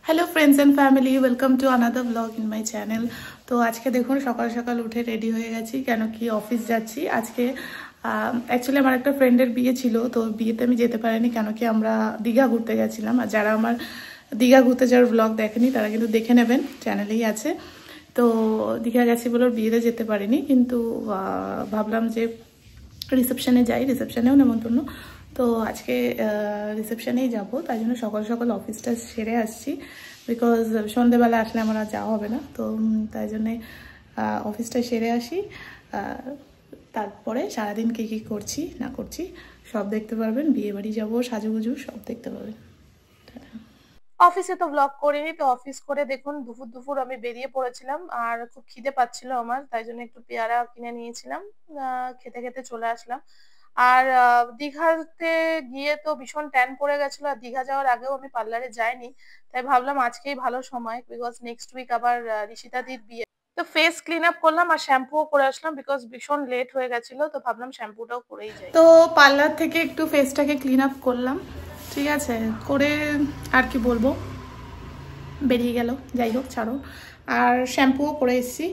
Hello friends and family welcome to another blog in my channel. तो आज के देखो सकाल सकाल उठे रेडी हो गेছি কেন কি অফিস যাচ্ছি আজকে। অ্যাকচুয়ালি আমার একটা ফ্রেন্ডের বিয়ে ছিল, তো বিয়েতে আমি যেতে পারিনি কেন কি আমরা দীঘা ঘুরতে গেছিলাম। আর যারা আমার দীঘা ঘুরতে যাওয়ার ব্লগ দেখেনি তারা কিন্তু দেখে নেবেন, চ্যানেলেই আছে। তো দীঘা গেছি বলে বিয়েতে যেতে পারিনি, কিন্তু ভাবলাম যে রিসেপশনে যাই, রিসেপশনেও নেমন্তন্ন। তো আজকে রিসেপশনেই যাব, তাই জন্য সকাল সকাল অফিসটা সেরে আসছি, বিকজ সন্ধ্যেবেলা আসলে আমার আর যাওয়া হবে না। তো তাই জন্যে অফিসটা সেরে আসি, তারপরে সারাদিন কী কী করছি না করছি সব দেখতে পারবেন। বিয়ে বাড়ি যাবো, সাজুগুজু সব দেখতে পাবেন। অফিসে তো ব্লগ করিনি, তো অফিস করে দেখুন দুপুর দুপুর আমি বেরিয়ে পড়েছিলাম আর খুব খিদে পাচ্ছিল আমার, তাই জন্য একটু পেয়ারা কিনে নিয়েছিলাম, খেতে খেতে চলে আসলাম। আর দীঘাতে গিয়ে তো ভীষণ ট্যান পড়ে গেছিল, আর দীঘা যাওয়ার আগেও আমি পার্লারে যাইনি, তাই ভাবলাম আজকেই ভালো সময়, বিকজ নেক্সট উইক আবার ঋষিতাদির বিয়ে। তো ফেস ক্লিন আপ করলাম আর শ্যাম্পুও করে আসলাম, বিকজ ভীষণ লেট হয়ে গেছিল, তো ভাবলাম শ্যাম্পুটাও করেই যাই। তো পার্লার থেকে একটু ফেসটাকে ক্লিন আপ করলাম, ঠিক আছে, করে আর কি বলবো, বেরিয়ে গেল, যাই হোক ছাড়ো। আর শ্যাম্পুও করে এসেছি,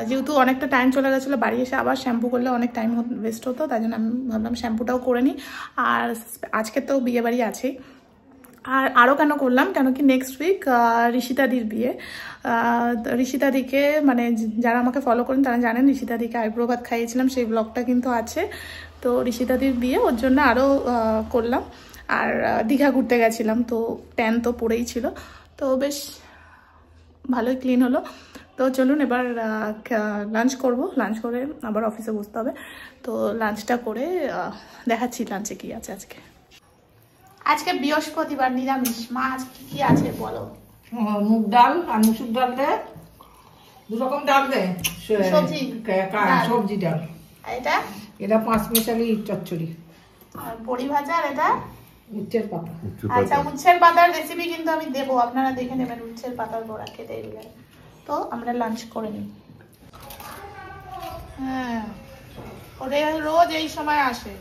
যেহেতু অনেকটা টাইম চলে গেছিলো, বাড়ি এসে আবার শ্যাম্পু করলে অনেক টাইম ওয়েস্ট হতো, তাই জন্য আমি ভাবলাম শ্যাম্পুটাও করে নিই। আর আজকে তো বিয়ে বাড়ি আছেই। আর আরও কেন করলাম, কেন কি নেক্সট উইক ঋষিতাদির বিয়ে। ঋষিতাদিকে মানে যারা আমাকে ফলো করেন তারা জানেন, ঋষিতাদিকে আইব্রো ভাত খাইয়েছিলাম, সেই ব্লগটা কিন্তু আছে। তো ঋষিতাদির বিয়ে, ওর জন্য আরও করলাম। আর দীঘা ঘুরতে গেছিলাম, তো ট্যান তো পড়েই ছিল, তো বেশ ভালোই ক্লিন হলো। তো চলুন এবার লাঞ্চ করব, লাঞ্চ করে আবার অফিসে বসতে হবে। তো লাঞ্চটা করে দেখাচ্ছি লাঞ্চে কি আছে আজকে। আজকে বৃহস্পতিবার, নিরামিষ। মা আজকে কি আছে বলো? মুগ ডাল আর মুসুর ডাল দে, দু রকম ডাল দে, সবজি সবজি ডাল। এটা এটা 5 মিশালি চচ্চড়ি, আর বড়ি ভাজা। আর এটা উচ্ছের পাতা। আচ্ছা, উচ্ছের পাতার রেসিপি কিন্তু আমি দেবো, আপনারা দেখে নেবেন। উচ্ছের পাতার বড়া খেতে এগুলো। তো আমরা লাঞ্চ করে নিই। হ্যাঁ, ওদের রোজ এই সময় আসে।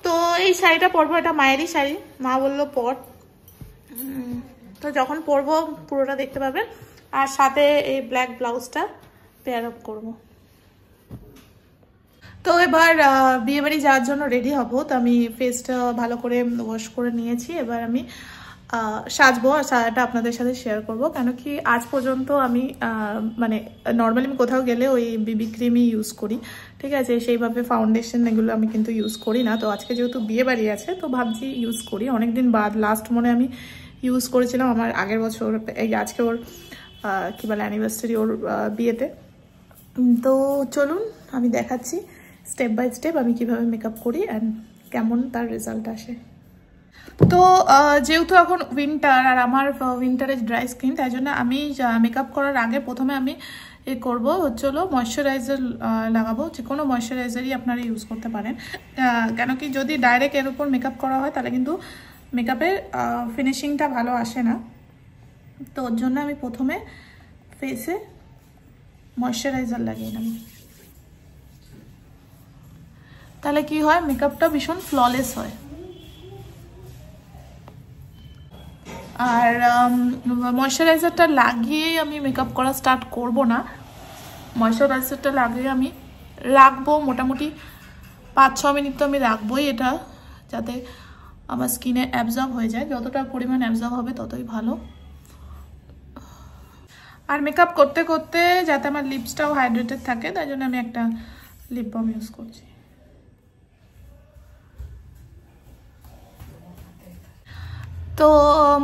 তো এই শাড়িটা পরবো, এটা মায়েরই শাড়ি, মা বললো পর। তো যখন পরবো পুরোটা দেখতে পাবেন, আর সাথে এই ব্ল্যাক ব্লাউজটা পেয়ার আপ করবো। তো এবার বিয়ে বাড়ি যাওয়ার জন্য রেডি হব। তো আমি ফেসটা ভালো করে ওয়াশ করে নিয়েছি, এবার আমি সাজবো, আর সাজাটা আপনাদের সাথে শেয়ার করব। কেন কি আজ পর্যন্ত আমি মানে নর্মালি আমি কোথাও গেলে ওই বিবি ক্রিমই ইউজ করি, ঠিক আছে, সেইভাবে ফাউন্ডেশন এগুলো আমি কিন্তু ইউজ করি না। তো আজকে যেহেতু বিয়ে বাড়ি আছে, তো ভাবছি ইউজ করি। অনেকদিন বাদ লাস্ট মনে আমি ইউজ করেছিলাম আমার আগের বছর, এই আজকে ওর কী বলে অ্যানিভার্সারি, ওর বিয়েতে। তো চলুন আমি দেখাচ্ছি স্টেপ বাই স্টেপ আমি কিভাবে মেকআপ করি অ্যান্ড কেমন তার রেজাল্ট আসে। তো যেহেতু এখন উইন্টার আর আমার উইন্টারের ড্রাই স্কিন, তাই জন্য আমি মেকআপ করার আগে প্রথমে আমি করবো হলো ময়শ্চারাইজার লাগাবো। যে কোনো ময়শ্চারাইজারই আপনারা ইউজ করতে পারেন, কেন কি যদি ডাইরেক্ট এর উপর মেকআপ করা হয় তাহলে কিন্তু মেকআপের ফিনিশিংটা ভালো আসে না। তো ওর জন্য আমি প্রথমে ফেসে ময়শ্চারাইজার লাগিয়ে নেব, তাহলে কি হয় মেকআপটা ভীষণ ফ্ললেস হয়। আর ময়শ্চারাইজারটা লাগিয়েই আমি মেকআপ করা স্টার্ট করব না, ময়শ্চারাইজারটা লাগিয়ে আমি রাখবো মোটামুটি 5-6 মিনিট। তো আমি রাখবোই এটা, যাতে আমার স্কিনে অ্যাবজর্ব হয়ে যায়, যতটা পরিমাণ অ্যাবজর্ব হবে ততই ভালো। আর মেকআপ করতে করতে যাতে আমার লিপসটাও হাইড্রেটেড থাকে, তাই জন্য আমি একটা লিপ বাম ইউজ করছি। তো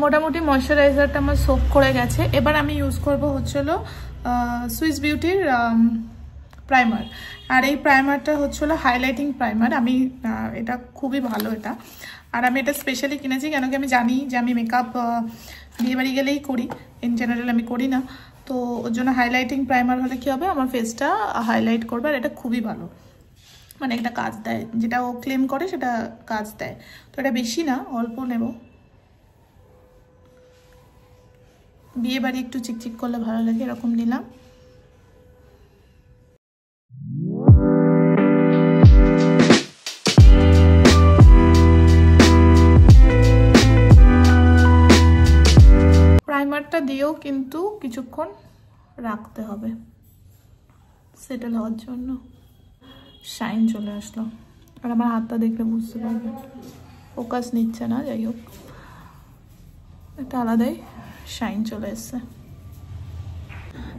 মোটামুটি ময়শ্চারাইজারটা আমার সোক করে গেছে। এবার আমি ইউজ করব হচ্ছিলো সুইস বিউটির প্রাইমার। আর এই প্রাইমারটা হচ্ছিলো হাইলাইটিং প্রাইমার। আমি এটা খুবই ভালো এটা, আর আমি এটা স্পেশালি কিনেছি কেন কি আমি জানি যে আমি মেকআপ বিয়ে বাড়ি গেলেই করি, ইন জেনারেল আমি করি না। তো ওর জন্য হাইলাইটিং প্রাইমার হলে কী হবে, আমার ফেসটা হাইলাইট করবে, আর এটা খুবই ভালো, মানে এটা কাজ দেয়, যেটা ও ক্লেম করে সেটা কাজ দেয়। তো এটা বেশি না, অল্প নেব। বিয়ে বাড়ি একটু চিকচিক করলে ভালো লাগে, এরকম নিলাম। কিন্তু কিছুক্ষণ রাখতে হবে সেটেল হওয়ার জন্য। শাইন চলে আসলো, আর আমার হাতটা দেখলে বুঝতে পারবেন ফোকাস নিচ্ছে না, যাই হোক একটা আলাদাই শাইন চলে এসছে।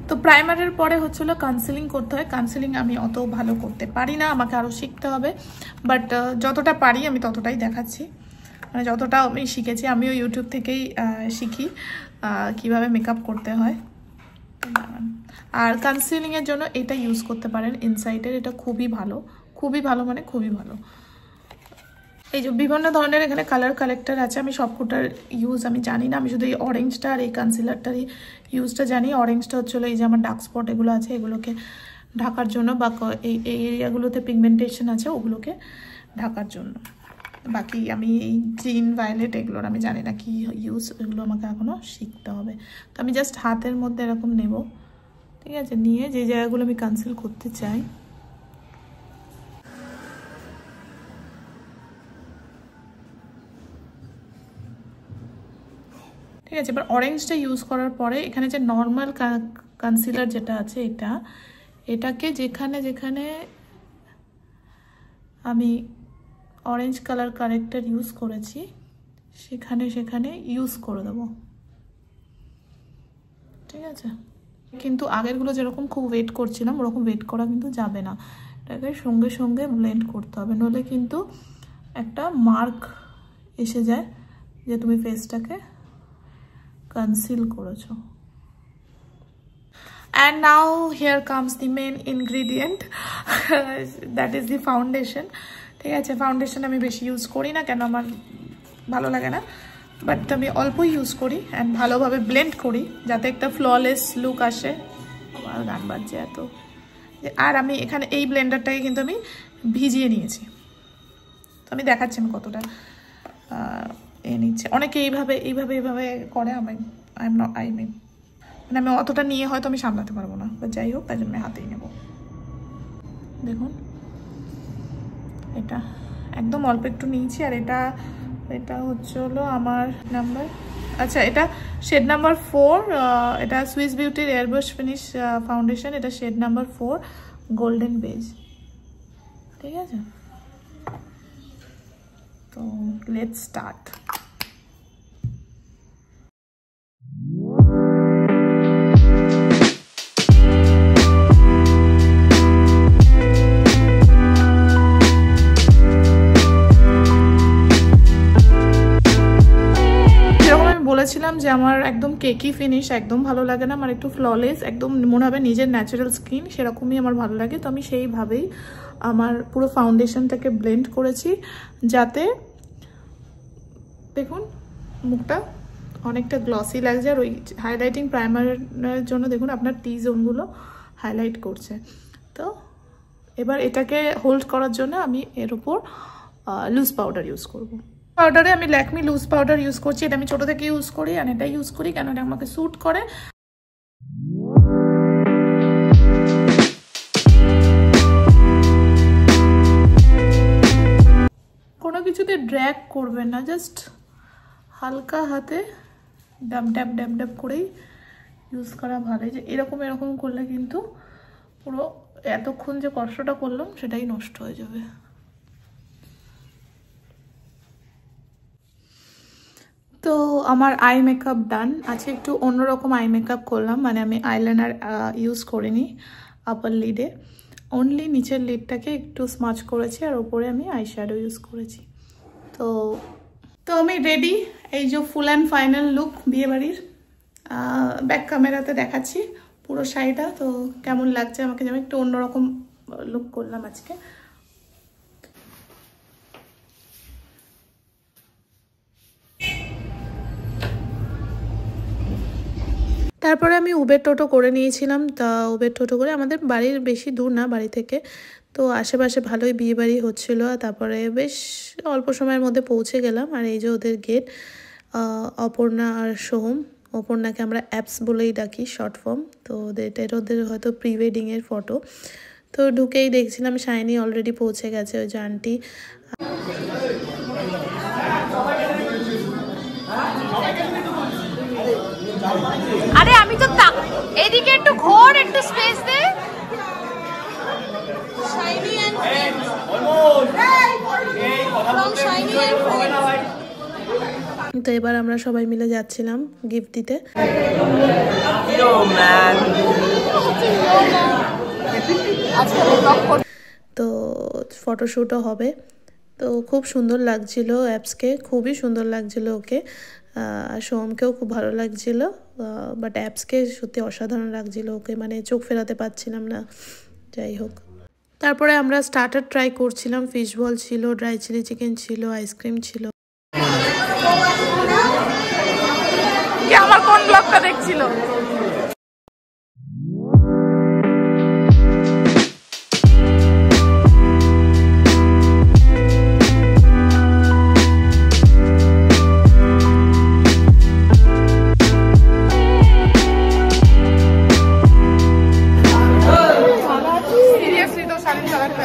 তো প্রাইমারের পরে হচ্ছিল কনসিলিং করতে হয়। কনসিলিং আমি অত ভালো করতে পারি না, আমাকে আরও শিখতে হবে, বাট যতটা পারি আমি ততটাই দেখাচ্ছি। মানে যতটা আমি শিখেছি, আমিও ইউটিউব থেকেই শিখি কিভাবে মেকআপ করতে হয়। আর কনসিলিংয়ের জন্য এটা ইউজ করতে পারেন ইনসাইটের, এটা খুবই ভালো, খুবই ভালো, মানে খুবই ভালো। এই যে বিভিন্ন ধরনের এখানে কালার কালেক্টর আছে, আমি সবকটার ইউজ আমি জানি না, আমি শুধু এই অরেঞ্জটা আর এই কনসিলারটার ইউজটা জানি। অরেঞ্জটা হচ্ছিলো এই যে আমার ডার্ক স্পট এগুলো আছে এগুলোকে ঢাকার জন্য, বা এই এরিয়াগুলোতে পিগমেন্টেশন আছে ওগুলোকে ঢাকার জন্য। বাকি আমি এই গ্রিন ভায়োলেট এগুলোর আমি জানি না কি ইউজ, এগুলো আমাকে এখনও শিখতে হবে। তো আমি জাস্ট হাতের মধ্যে এরকম নেব, ঠিক আছে, নিয়ে যে জায়গাগুলো আমি কনসিল করতে চাই ঠিক আছে। এবার অরেঞ্জটা ইউজ করার পরে এখানে যে নর্মাল কনসিলার যেটা আছে এটাকে যেখানে যেখানে আমি অরেঞ্জ কালার কারেক্টার ইউজ করেছি সেখানে সেখানে ইউজ করে দেবো, ঠিক আছে। কিন্তু আগেরগুলো যেরকম খুব ওয়েট করছিলাম ওরকম ওয়েট করা কিন্তু যাবে না, এটাকে সঙ্গে সঙ্গে ব্লেন্ড করতে হবে, নইলে কিন্তু একটা মার্ক এসে যায় যে তুমি ফেসটাকে কনসিল করেছো। And now here comes the main ingredient that is the foundation, ঠিক আছে। ফাউন্ডেশন আমি বেশি ইউজ করি না, কেন আমার ভালো লাগে না, বাট আমি অল্প ইউজ করি অ্যান্ড ভালোভাবে ব্লেন্ড করি যাতে একটা ফ্ললেস লুক আসে। আমার গান বাজছে এত। আর আমি এখানে এই ব্লেন্ডারটাকে কিন্তু আমি ভিজিয়ে নিয়েছি, তো আমি দেখাচ্ছি আমি কতটা নিচ্ছে। অনেকে এইভাবে এইভাবে এইভাবে করে, মানে আমি অতটা নিয়ে হয়তো আমি সামলাতে পারবো না, বা যাই হোক তাই জন্য আমি হাতেই নেব। দেখুন এটা একদম অল্প একটু নিয়েছি, আর এটা হচ্ছে হলো আমার নাম্বার, আচ্ছা এটা শেড নাম্বার 4, এটা সুইস বিউটির এয়ারব্রাশ ফিনিশ ফাউন্ডেশন, এটা শেড নাম্বার 4 গোল্ডেন বেজ, ঠিক আছে। তো লেটস স্টার্ট। বলেছিলাম যে আমার একদম কেকি ফিনিশ একদম ভালো লাগে না, আমার একটু ফ্ললেস একদম মনে হবে নিজের ন্যাচারাল স্কিন, সেরকমই আমার ভালো লাগে। তো আমি সেইভাবেই আমার পুরো ফাউন্ডেশনটাকে ব্লেন্ড করেছি, যাতে দেখুন মুখটা অনেকটা গ্লসি লাগছে। আর ওই হাইলাইটিং প্রাইমারের জন্য দেখুন আপনার টি জোনগুলো হাইলাইট করছে। তো এবার এটাকে হোল্ড করার জন্য আমি এর উপর লুজ পাউডার ইউজ করবো। পাউডারে আমি ল্যাকমি লুজ পাউডার ইউজ করছি, এটা আমি ছোটো থেকে ইউজ করি, আর এটা ইউজ করি কেন এটা আমাকে স্যুট করে। কোনো কিছুতে ড্র্যাগ করবেন না, জাস্ট হালকা হাতে ডাব ডাব ডাব ডাব করেই ইউজ করা ভালো। যে এরকম এরকম করলে কিন্তু পুরো এতক্ষণ যে কষ্টটা করলাম সেটাই নষ্ট হয়ে যাবে। তো আমার আই মেকআপ ডান। আজকে একটু অন্যরকম আই মেকআপ করলাম, মানে আমি আইলাইনার ইউজ করিনি আপার লিডে, অনলি নিচের লিডটাকে একটু স্মাচ করেছি, আর ওপরে আমি আই শ্যাডো ইউজ করেছি। তো আমি রেডি, এই যে ফুল অ্যান্ড ফাইনাল লুক বিয়েবাড়ির। ব্যাক ক্যামেরাতে দেখাচ্ছি পুরো শাড়িটা, তো কেমন লাগছে আমাকে, যেমন একটু অন্যরকম লুক করলাম আজকে। তারপরে আমি উবের টোটো করে নিয়েছিলাম। তা উবের টোটো করে, আমাদের বাড়ির বেশি দূর না বাড়ি থেকে, তো আশেপাশে ভালোই বিয়েবাড়ি হচ্ছিলো। তারপরে বেশ অল্প সময়ের মধ্যে পৌঁছে গেলাম। আর এই যে ওদের গেট, অপর্ণা আর সোহম, অপর্ণাকে আমরা অ্যাপস বলেই ডাকি শর্ট ফর্ম। তো এটা ওদের হয়তো প্রি ওয়েডিংয়ের ফটো। তো ঢুকেই দেখছিলাম শাইনি অলরেডি পৌঁছে গেছে, ওই যে আন্টি। আরে আমি তো এদিকে একটু ঘোর, একটু স্পেস দে। Shiny and friends from Shiny and friends. তো এবার আমরা সবাই মিলে যাচ্ছিলাম গিফট দিতে। তো ফটোশ্যুটও হবে। তো খুব সুন্দর লাগছিল অ্যাপসকে, খুবই সুন্দর লাগছিল ওকে, আর সোমকেও খুব ভালো লাগছিল, বাট অ্যাপসকে সত্যি অসাধারণ লাগছিল ওকে, মানে চোখ ফেরাতে পারছিলাম না। যাই হোক, তারপরে আমরা স্টার্টার ট্রাই করছিলাম, ফিশ বল ছিল, ড্রাই চিলি চিকেন ছিল, আইসক্রিম ছিল। আমার কোন ব্লগটা দেখছিল?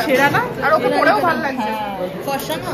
সেরা না? আর ওকে পরেও ভালো লাগছে। ফর্সা না?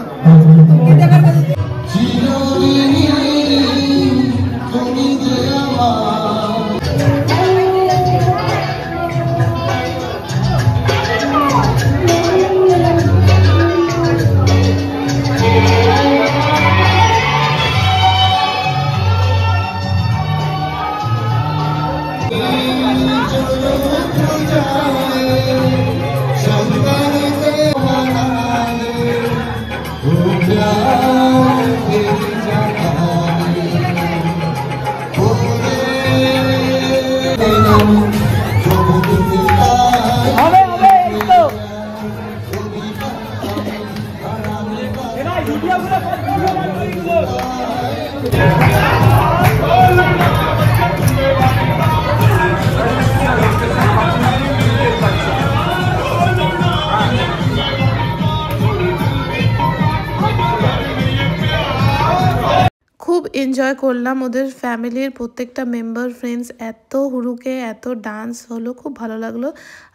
খুব এনজয় করলাম, ওদের ফ্যামিলির প্রত্যেকটা মেম্বার ফ্রেন্ডস এত হুড়ুকে, এত ডান্স হলো, খুব ভালো লাগলো।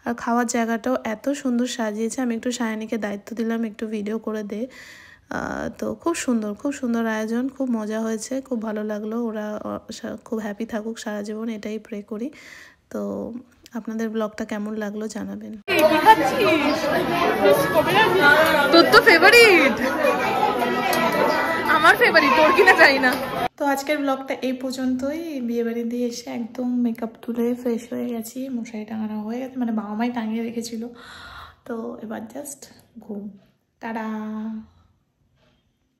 আর খাওয়ার জায়গাটাও এত সুন্দর সাজিয়েছে। আমি একটু সায়নীকে দায়িত্ব দিলাম একটু ভিডিও করে দে। তো খুব সুন্দর আয়োজন, খুব মজা হয়েছে, খুব ভালো লাগলো। ওরা খুব হ্যাপি থাকুক সারা জীবন, এটাই প্রে করি। তো আপনাদের ব্লগটা কেমন লাগলো জানাবেন। তোর তো ফেভারিট, আমার ফেভারিট, তোর কিনা জানি না। তো আজকের ব্লগটা এই পর্যন্তই। বিয়ে বাড়ি দিয়ে এসে একদম মেকআপ তুলে ফ্রেশ হয়ে গেছি, মশারি টাঙানো হয়ে গেছে, মানে বাবা মাই টাঙিয়ে রেখেছিল। তো এবার জাস্ট ঘুম। টাটা।